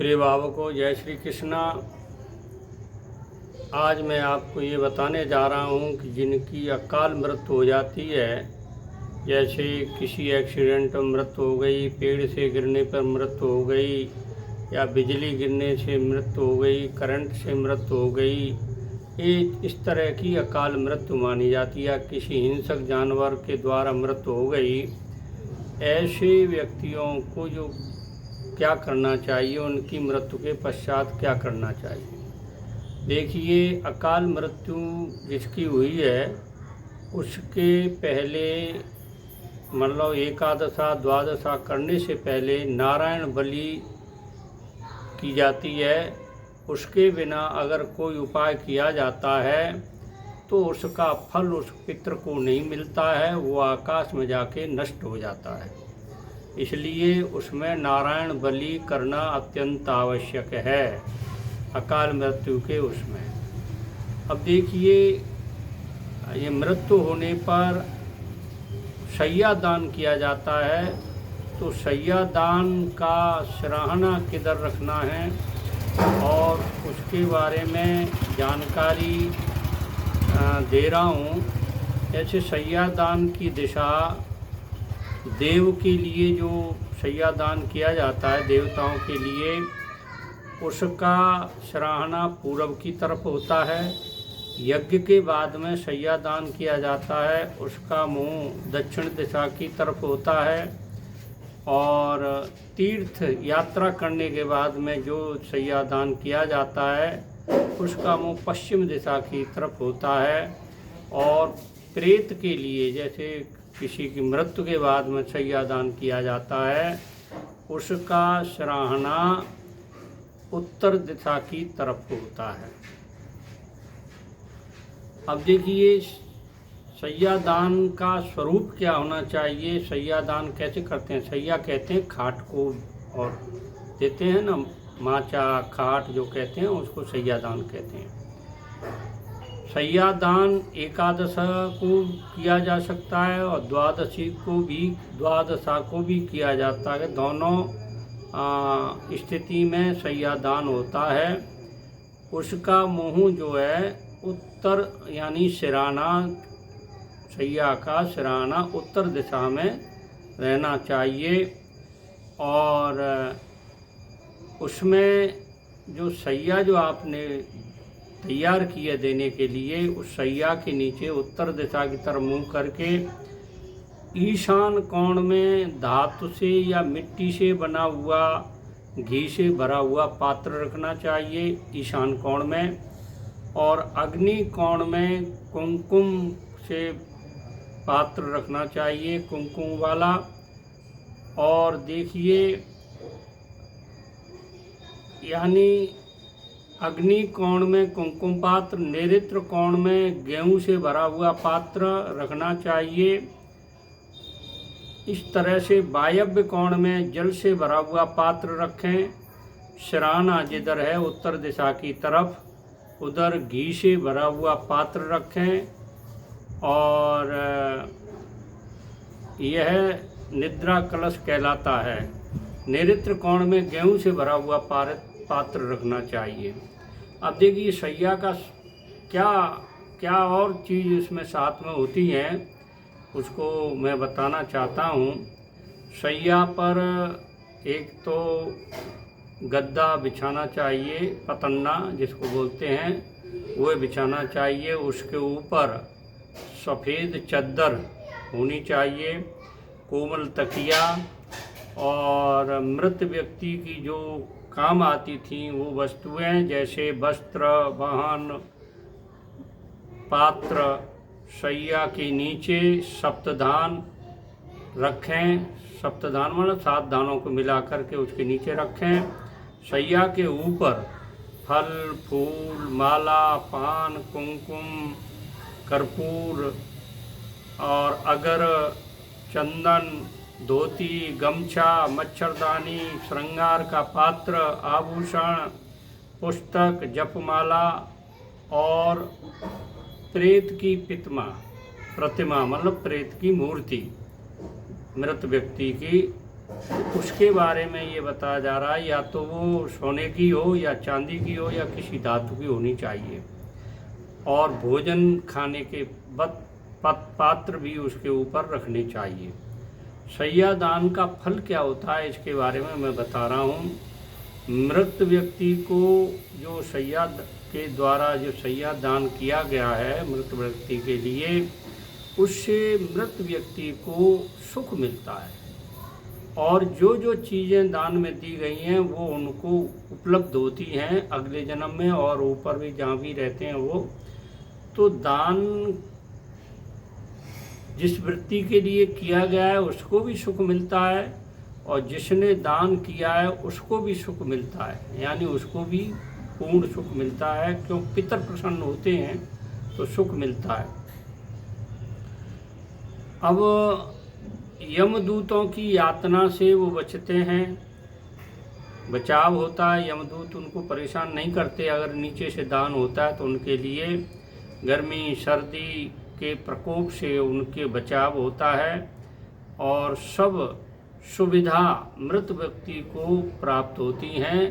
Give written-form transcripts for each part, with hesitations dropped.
प्रिय भावकों, जय श्री कृष्णा। आज मैं आपको ये बताने जा रहा हूँ कि जिनकी अकाल मृत्यु हो जाती है, जैसे किसी एक्सीडेंट में मृत्यु हो गई, पेड़ से गिरने पर मृत्यु हो गई, या बिजली गिरने से मृत्यु हो गई, करंट से मृत्यु हो गई, ये इस तरह की अकाल मृत्यु मानी जाती है। किसी हिंसक जानवर के द्वारा मृत्यु हो गई, ऐसे व्यक्तियों को जो क्या करना चाहिए, उनकी मृत्यु के पश्चात क्या करना चाहिए। देखिए, अकाल मृत्यु जिसकी हुई है उसके पहले मतलब एकादशा द्वादशा करने से पहले नारायण बलि की जाती है। उसके बिना अगर कोई उपाय किया जाता है तो उसका फल उस पितृ को नहीं मिलता है, वो आकाश में जाके नष्ट हो जाता है। इसलिए उसमें नारायण बलि करना अत्यंत आवश्यक है अकाल मृत्यु के उसमें। अब देखिए, ये मृत्यु होने पर शैया दान किया जाता है, तो शैया दान का सराहना किधर रखना है और उसके बारे में जानकारी दे रहा हूँ। जैसे शैया दान की दिशा देव के लिए जो शैया दान किया जाता है देवताओं के लिए, उसका सराहना पूरब की तरफ होता है। यज्ञ के बाद में शैया दान किया जाता है, उसका मुंह दक्षिण दिशा की तरफ होता है। और तीर्थ यात्रा करने के बाद में जो शैया दान किया जाता है उसका मुंह पश्चिम दिशा की तरफ होता है। और प्रेत के लिए, जैसे किसी की मृत्यु के बाद में शैया दान किया जाता है, उसका सराहना उत्तर दिशा की तरफ होता है। अब देखिए, शैया दान का स्वरूप क्या होना चाहिए, शैया दान कैसे करते हैं। शैया कहते हैं खाट को, और देते हैं ना माचा खाट जो कहते हैं उसको शैया दान कहते हैं। शैया दान एकादशा को किया जा सकता है और द्वादशा को भी किया जाता है। दोनों स्थिति में शैया दान होता है। उसका मुंह जो है उत्तर, यानी सिराना, शैया का सिराना उत्तर दिशा में रहना चाहिए। और उसमें जो शैया जो आपने तैयार किए देने के लिए, उस शैया के नीचे उत्तर दिशा की तरफ मुंह करके ईशान कोण में धातु से या मिट्टी से बना हुआ घी से भरा हुआ पात्र रखना चाहिए ईशान कोण में। और अग्नि कोण में कुमकुम से पात्र रखना चाहिए, कुमकुम वाला। और देखिए, यानी अग्नि कोण में कुमकुम पात्र, नैऋत्य कोण में गेहूं से भरा हुआ पात्र रखना चाहिए। इस तरह से वायव्य कोण में जल से भरा हुआ पात्र रखें। सिराना जिधर है उत्तर दिशा की तरफ, उधर घी से भरा हुआ पात्र रखें। और यह निद्रा कलश कहलाता है। नैऋत्य कोण में गेहूं से भरा हुआ पात्र रखना चाहिए। अब देखिए, शैया का क्या और चीज़ इसमें साथ में होती हैं, उसको मैं बताना चाहता हूँ। शैया पर एक तो गद्दा बिछाना चाहिए, पतन्ना जिसको बोलते हैं, वो बिछाना चाहिए। उसके ऊपर सफ़ेद चद्दर होनी चाहिए, कोमल तकिया। और मृत व्यक्ति की जो काम आती थी वो वस्तुएं, जैसे वस्त्र, वाहन, पात्र, शैया के नीचे सप्तधान रखें। सप्तधान मतलब 7 दानों को मिला करके उसके नीचे रखें। शैया के ऊपर फल, फूल, माला, पान, कुमकुम, कर्पूर और अगर, चंदन, धोती, गमछा, मच्छरदानी, श्रृंगार का पात्र, आभूषण, पुस्तक, जपमाला और प्रेत की प्रतिमा मतलब प्रेत की मूर्ति मृत व्यक्ति की, तो उसके बारे में ये बताया जा रहा है, या तो वो सोने की हो या चांदी की हो या किसी धातु की होनी चाहिए, और भोजन खाने के पात्र भी उसके ऊपर रखने चाहिए। शैया दान का फल क्या होता है इसके बारे में मैं बता रहा हूँ। मृत व्यक्ति को जो शैया के द्वारा जो शैया दान किया गया है मृत व्यक्ति के लिए, उससे मृत व्यक्ति को सुख मिलता है, और जो जो चीज़ें दान में दी गई हैं वो उनको उपलब्ध होती हैं अगले जन्म में, और ऊपर भी जहाँ भी रहते हैं वो। तो दान जिस वृत्ति के लिए किया गया है उसको भी सुख मिलता है, और जिसने दान किया है उसको भी सुख मिलता है, यानी उसको भी पूर्ण सुख मिलता है, क्यों पितर प्रसन्न होते हैं तो सुख मिलता है। अब यमदूतों की यातना से वो बचते हैं, बचाव होता है, यमदूत उनको परेशान नहीं करते अगर नीचे से दान होता है तो उनके लिए गर्मी सर्दी के प्रकोप से उनके बचाव होता है, और सब सुविधा मृत व्यक्ति को प्राप्त होती हैं,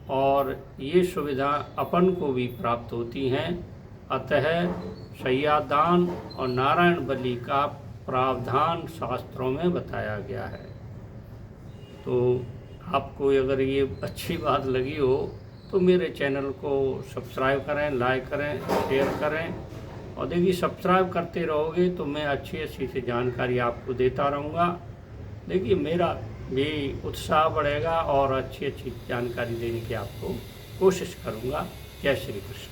और ये सुविधा अपन को भी प्राप्त होती हैं। अतः शय्यादान और नारायण बलि का प्रावधान शास्त्रों में बताया गया है। तो आपको अगर ये अच्छी बात लगी हो तो मेरे चैनल को सब्सक्राइब करें, लाइक करें, शेयर करें, और देखिए सब्सक्राइब करते रहोगे तो मैं अच्छी अच्छी सी जानकारी आपको देता रहूँगा। देखिए मेरा भी उत्साह बढ़ेगा और अच्छी अच्छी जानकारी देने की आपको कोशिश करूँगा। जय श्री कृष्ण।